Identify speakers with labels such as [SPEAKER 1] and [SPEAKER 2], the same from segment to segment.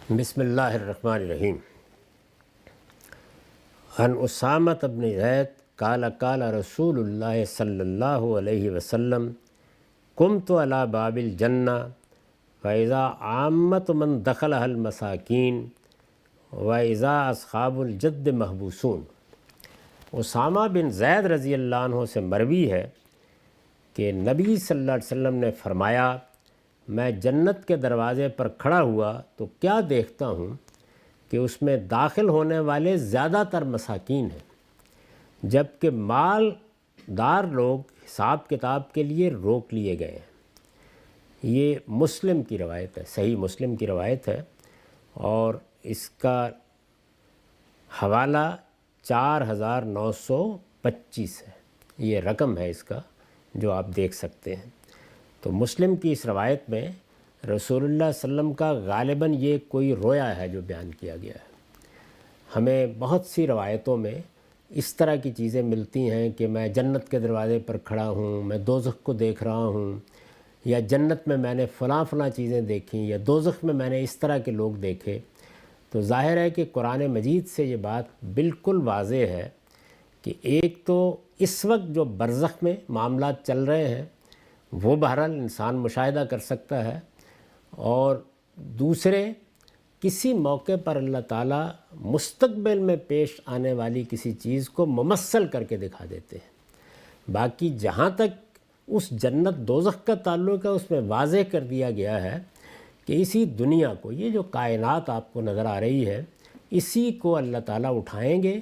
[SPEAKER 1] بسم اللہ الرحمن الرحیم۔ عن اسامۃ بن زید قال قال رسول اللہ صلی اللہ علیہ وسلم قمت علی باب الجنہ فاذا عامۃ من دخلها المساکین واذا اصحاب الجد محبوسون۔ اسامہ بن زید رضی اللہ عنہ سے مروی ہے کہ نبی صلی اللہ علیہ وسلم نے فرمایا، میں جنت کے دروازے پر کھڑا ہوا تو کیا دیکھتا ہوں کہ اس میں داخل ہونے والے زیادہ تر مساکین ہیں، جبکہ مال دار لوگ حساب کتاب کے لیے روک لیے گئے ہیں۔ یہ مسلم کی روایت ہے، صحیح مسلم کی روایت ہے، اور اس کا حوالہ 4925 ہے۔ یہ رقم ہے اس کا جو آپ دیکھ سکتے ہیں۔ تو مسلم کی اس روایت میں رسول اللہ صلی اللہ علیہ وسلم کا غالباً یہ کوئی رویا ہے جو بیان کیا گیا ہے۔ ہمیں بہت سی روایتوں میں اس طرح کی چیزیں ملتی ہیں کہ میں جنت کے دروازے پر کھڑا ہوں، میں دوزخ کو دیکھ رہا ہوں، یا جنت میں نے فلاں چیزیں دیکھیں، یا دوزخ میں نے اس طرح کے لوگ دیکھے۔ تو ظاہر ہے کہ قرآن مجید سے یہ بات بالکل واضح ہے کہ ایک تو اس وقت جو برزخ میں معاملات چل رہے ہیں وہ بہرحال انسان مشاہدہ کر سکتا ہے، اور دوسرے کسی موقع پر اللہ تعالیٰ مستقبل میں پیش آنے والی کسی چیز کو ممثل کر کے دکھا دیتے ہیں۔ باقی جہاں تک اس جنت دوزخ کا تعلق ہے اس میں واضح کر دیا گیا ہے کہ اسی دنیا کو، یہ جو کائنات آپ کو نظر آ رہی ہے، اسی کو اللہ تعالیٰ اٹھائیں گے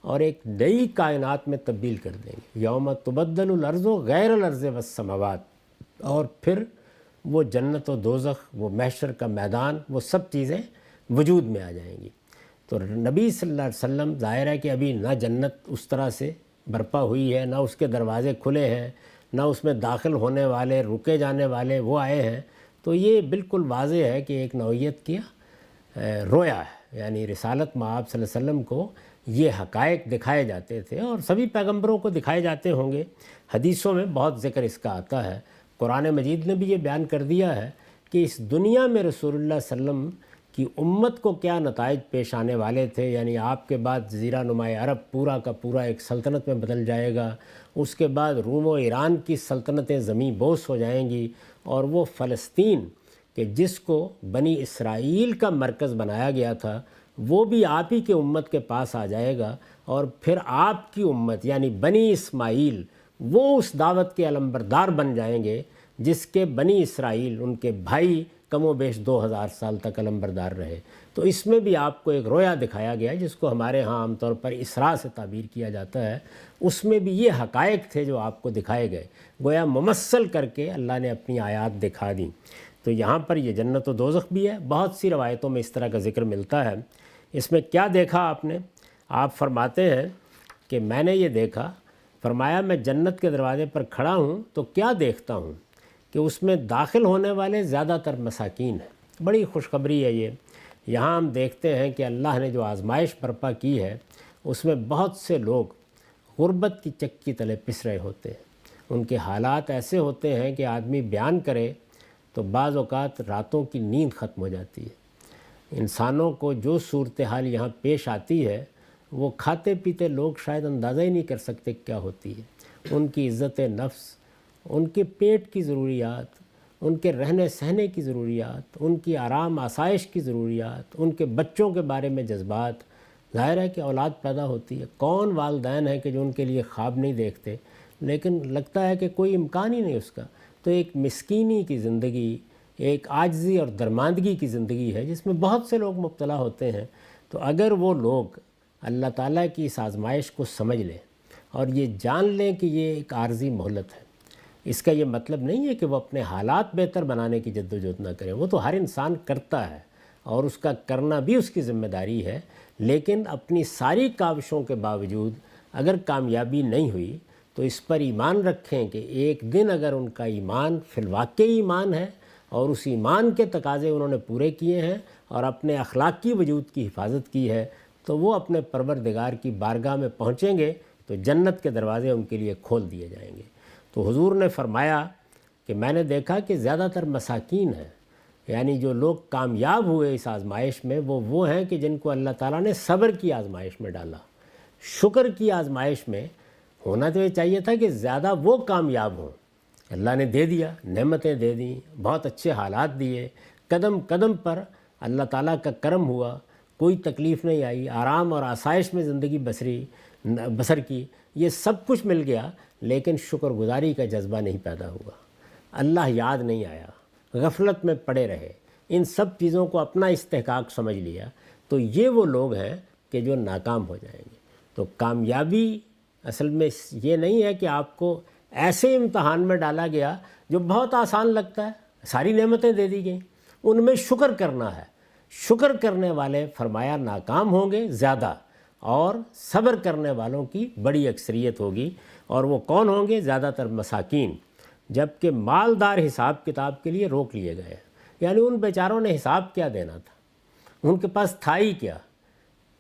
[SPEAKER 1] اور ایک نئی کائنات میں تبدیل کر دیں گے۔ یوم تبدل الارض غیر الارض والسماوات، اور پھر وہ جنت و دوزخ، وہ محشر کا میدان، وہ سب چیزیں وجود میں آ جائیں گی۔ تو نبی صلی اللہ علیہ وسلم ظاہر ہے کہ ابھی نہ جنت اس طرح سے برپا ہوئی ہے، نہ اس کے دروازے کھلے ہیں، نہ اس میں داخل ہونے والے رکے جانے والے وہ آئے ہیں۔ تو یہ بالکل واضح ہے کہ ایک نوعیت کی رویا ہے، یعنی رسالت مآب صلی اللہ علیہ وسلم کو یہ حقائق دکھائے جاتے تھے، اور سبھی پیغمبروں کو دکھائے جاتے ہوں گے۔ حدیثوں میں بہت ذکر اس کا آتا ہے، قرآن مجید نے بھی یہ بیان کر دیا ہے کہ اس دنیا میں رسول اللہ صلی اللہ علیہ وسلم کی امت کو کیا نتائج پیش آنے والے تھے، یعنی آپ کے بعد جزیرہ نمائے عرب پورا کا پورا ایک سلطنت میں بدل جائے گا، اس کے بعد روم و ایران کی سلطنتیں زمیں بوس ہو جائیں گی، اور وہ فلسطین کہ جس کو بنی اسرائیل کا مرکز بنایا گیا تھا وہ بھی آپ ہی کے امت کے پاس آ جائے گا، اور پھر آپ کی امت یعنی بنی اسماعیل وہ اس دعوت کے علمبردار بن جائیں گے جس کے بنی اسرائیل، ان کے بھائی کم و بیش 2000 سال تک علمبردار رہے۔ تو اس میں بھی آپ کو ایک رویا دکھایا گیا جس کو ہمارے ہاں عام طور پر اسراء سے تعبیر کیا جاتا ہے۔ اس میں بھی یہ حقائق تھے جو آپ کو دکھائے گئے، گویا ممثل کر کے اللہ نے اپنی آیات دکھا دیں۔ تو یہاں پر یہ جنت و دوزخ بھی ہے، بہت سی روایتوں میں اس طرح کا ذکر ملتا ہے۔ اس میں کیا دیکھا آپ نے؟ آپ فرماتے ہیں کہ میں نے یہ دیکھا، فرمایا میں جنت کے دروازے پر کھڑا ہوں تو کیا دیکھتا ہوں کہ اس میں داخل ہونے والے زیادہ تر مساکین ہیں۔ بڑی خوشخبری ہے یہ۔ یہاں ہم دیکھتے ہیں کہ اللہ نے جو آزمائش برپا کی ہے اس میں بہت سے لوگ غربت کی چکی تلے پس رہے ہوتے ہیں۔ ان کے حالات ایسے ہوتے ہیں کہ آدمی بیان کرے تو بعض اوقات راتوں کی نیند ختم ہو جاتی ہے۔ انسانوں کو جو صورتحال یہاں پیش آتی ہے وہ کھاتے پیتے لوگ شاید اندازہ ہی نہیں کر سکتے کیا ہوتی ہے۔ ان کی عزت نفس، ان کے پیٹ کی ضروریات، ان کے رہنے سہنے کی ضروریات، ان کی آرام آسائش کی ضروریات، ان کے بچوں کے بارے میں جذبات۔ ظاہر ہے کہ اولاد پیدا ہوتی ہے، کون والدین ہیں کہ جو ان کے لیے خواب نہیں دیکھتے، لیکن لگتا ہے کہ کوئی امکان ہی نہیں اس کا۔ تو ایک مسکینی کی زندگی، ایک عاجزی اور درماندگی کی زندگی ہے جس میں بہت سے لوگ مبتلا ہوتے ہیں۔ تو اگر وہ لوگ اللہ تعالیٰ کی اس آزمائش کو سمجھ لیں اور یہ جان لیں کہ یہ ایک عارضی مہلت ہے، اس کا یہ مطلب نہیں ہے کہ وہ اپنے حالات بہتر بنانے کی جدوجہد نہ کریں، وہ تو ہر انسان کرتا ہے اور اس کا کرنا بھی اس کی ذمہ داری ہے، لیکن اپنی ساری کاوشوں کے باوجود اگر کامیابی نہیں ہوئی تو اس پر ایمان رکھیں کہ ایک دن اگر ان کا ایمان فی الواقع ایمان ہے اور اس ایمان کے تقاضے انہوں نے پورے کیے ہیں اور اپنے اخلاقی وجود کی حفاظت کی ہے تو وہ اپنے پروردگار کی بارگاہ میں پہنچیں گے تو جنت کے دروازے ان کے لیے کھول دیے جائیں گے۔ تو حضور نے فرمایا کہ میں نے دیکھا کہ زیادہ تر مساکین ہیں، یعنی جو لوگ کامیاب ہوئے اس آزمائش میں وہ ہیں کہ جن کو اللہ تعالیٰ نے صبر کی آزمائش میں ڈالا۔ شکر کی آزمائش میں ہونا تو یہ چاہیے تھا کہ زیادہ وہ کامیاب ہوں۔ اللہ نے دے دیا، نعمتیں دے دیں، بہت اچھے حالات دیے، قدم قدم پر اللہ تعالیٰ کا کرم ہوا، کوئی تکلیف نہیں آئی، آرام اور آسائش میں زندگی بسر کی، یہ سب کچھ مل گیا، لیکن شکر گزاری کا جذبہ نہیں پیدا ہوا، اللہ یاد نہیں آیا، غفلت میں پڑے رہے، ان سب چیزوں کو اپنا استحقاق سمجھ لیا، تو یہ وہ لوگ ہیں کہ جو ناکام ہو جائیں گے۔ تو کامیابی اصل میں یہ نہیں ہے کہ آپ کو ایسے امتحان میں ڈالا گیا جو بہت آسان لگتا ہے، ساری نعمتیں دے دی گئیں، ان میں شکر کرنا ہے۔ شکر کرنے والے فرمایا ناکام ہوں گے زیادہ، اور صبر کرنے والوں کی بڑی اکثریت ہوگی، اور وہ کون ہوں گے؟ زیادہ تر مساکین، جبکہ مالدار حساب کتاب کے لیے روک لیے گئے، یعنی ان بیچاروں نے حساب کیا دینا تھا، ان کے پاس تھا ہی کیا،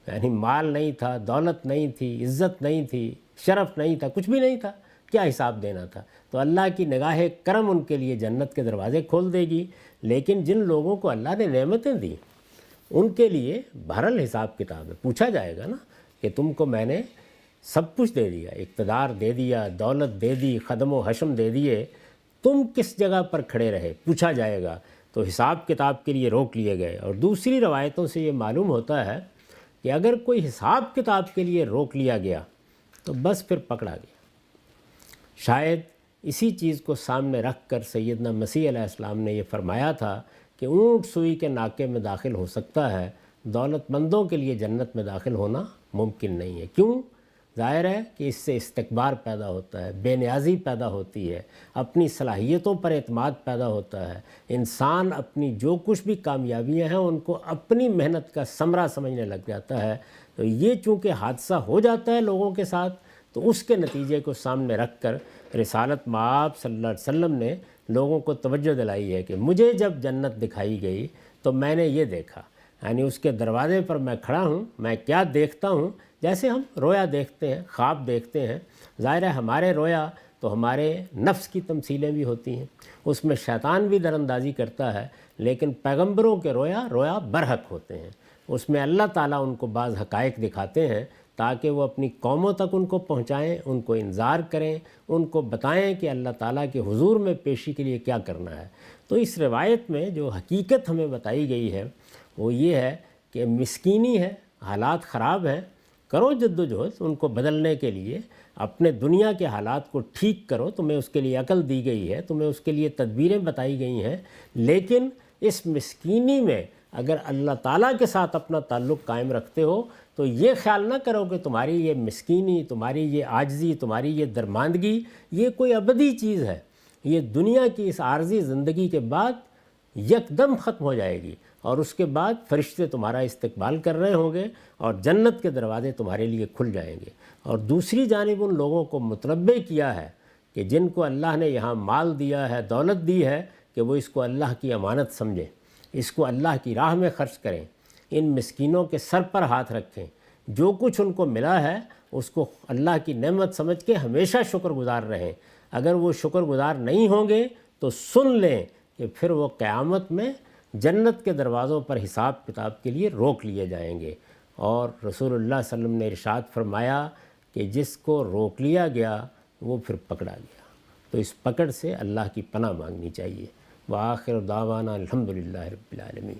[SPEAKER 1] یعنی مال نہیں تھا، دولت نہیں تھی، عزت نہیں تھی، شرف نہیں تھا، کچھ بھی نہیں تھا، کیا حساب دینا تھا؟ تو اللہ کی نگاہ کرم ان کے لیے جنت کے دروازے کھول دے گی، لیکن جن لوگوں کو اللہ نے نعمتیں دیں ان کے لیے بہرحال حساب کتاب ہے، پوچھا جائے گا نا کہ تم کو میں نے سب کچھ دے دیا، اقتدار دے دیا، دولت دے دی، خدم و حشم دے دیے، تم کس جگہ پر کھڑے رہے، پوچھا جائے گا۔ تو حساب کتاب کے لیے روک لیے گئے۔ اور دوسری روایتوں سے یہ معلوم ہوتا ہے کہ اگر کوئی حساب کتاب کے لیے روک لیا گیا تو بس پھر پکڑا گیا۔ شاید اسی چیز کو سامنے رکھ کر سیدنا مسیح علیہ السلام نے یہ فرمایا تھا کہ اونٹ سوئی کے ناکے میں داخل ہو سکتا ہے، دولت مندوں کے لیے جنت میں داخل ہونا ممکن نہیں ہے۔ کیوں؟ ظاہر ہے کہ اس سے استکبار پیدا ہوتا ہے، بے نیازی پیدا ہوتی ہے، اپنی صلاحیتوں پر اعتماد پیدا ہوتا ہے، انسان اپنی جو کچھ بھی کامیابیاں ہیں ان کو اپنی محنت کا ثمرہ سمجھنے لگ جاتا ہے۔ تو یہ چونکہ حادثہ ہو جاتا ہے لوگوں کے ساتھ، تو اس کے نتیجے کو سامنے رکھ کر رسالت مآب صلی اللہ علیہ وسلم نے لوگوں کو توجہ دلائی ہے کہ مجھے جب جنت دکھائی گئی تو میں نے یہ دیکھا، یعنی اس کے دروازے پر میں کھڑا ہوں، میں کیا دیکھتا ہوں؟ جیسے ہم رویا دیکھتے ہیں، خواب دیکھتے ہیں، ظاہر ہے ہمارے رویا تو ہمارے نفس کی تمثیلیں بھی ہوتی ہیں، اس میں شیطان بھی در اندازی کرتا ہے، لیکن پیغمبروں کے رویا برحق ہوتے ہیں، اس میں اللہ تعالیٰ ان کو بعض حقائق دکھاتے ہیں تاکہ وہ اپنی قوموں تک ان کو پہنچائیں، ان کو انذار کریں، ان کو بتائیں کہ اللہ تعالیٰ کے حضور میں پیشی کے لیے کیا کرنا ہے۔ تو اس روایت میں جو حقیقت ہمیں بتائی گئی ہے وہ یہ ہے کہ مسکینی ہے، حالات خراب ہیں، کرو جد و جہد ان کو بدلنے کے لیے، اپنے دنیا کے حالات کو ٹھیک کرو، تمہیں اس کے لیے عقل دی گئی ہے، تمہیں اس کے لیے تدبیریں بتائی گئی ہیں، لیکن اس مسکینی میں اگر اللہ تعالیٰ کے ساتھ اپنا تعلق قائم رکھتے ہو تو یہ خیال نہ کرو کہ تمہاری یہ مسکینی، تمہاری یہ عاجزی، تمہاری یہ درماندگی یہ کوئی ابدی چیز ہے، یہ دنیا کی اس عارضی زندگی کے بعد یکدم ختم ہو جائے گی، اور اس کے بعد فرشتے تمہارا استقبال کر رہے ہوں گے اور جنت کے دروازے تمہارے لیے کھل جائیں گے۔ اور دوسری جانب ان لوگوں کو متنبع کیا ہے کہ جن کو اللہ نے یہاں مال دیا ہے، دولت دی ہے، کہ وہ اس کو اللہ کی امانت سمجھیں، اس کو اللہ کی راہ میں خرچ کریں، ان مسکینوں کے سر پر ہاتھ رکھیں، جو کچھ ان کو ملا ہے اس کو اللہ کی نعمت سمجھ کے ہمیشہ شکر گزار رہیں۔ اگر وہ شکر گزار نہیں ہوں گے تو سن لیں کہ پھر وہ قیامت میں جنت کے دروازوں پر حساب کتاب کے لیے روک لیے جائیں گے۔ اور رسول اللہ صلی اللہ علیہ وسلم نے ارشاد فرمایا کہ جس کو روک لیا گیا وہ پھر پکڑا گیا، تو اس پکڑ سے اللہ کی پناہ مانگنی چاہیے۔ وآخر دعوانا الحمدللہ رب العالمین۔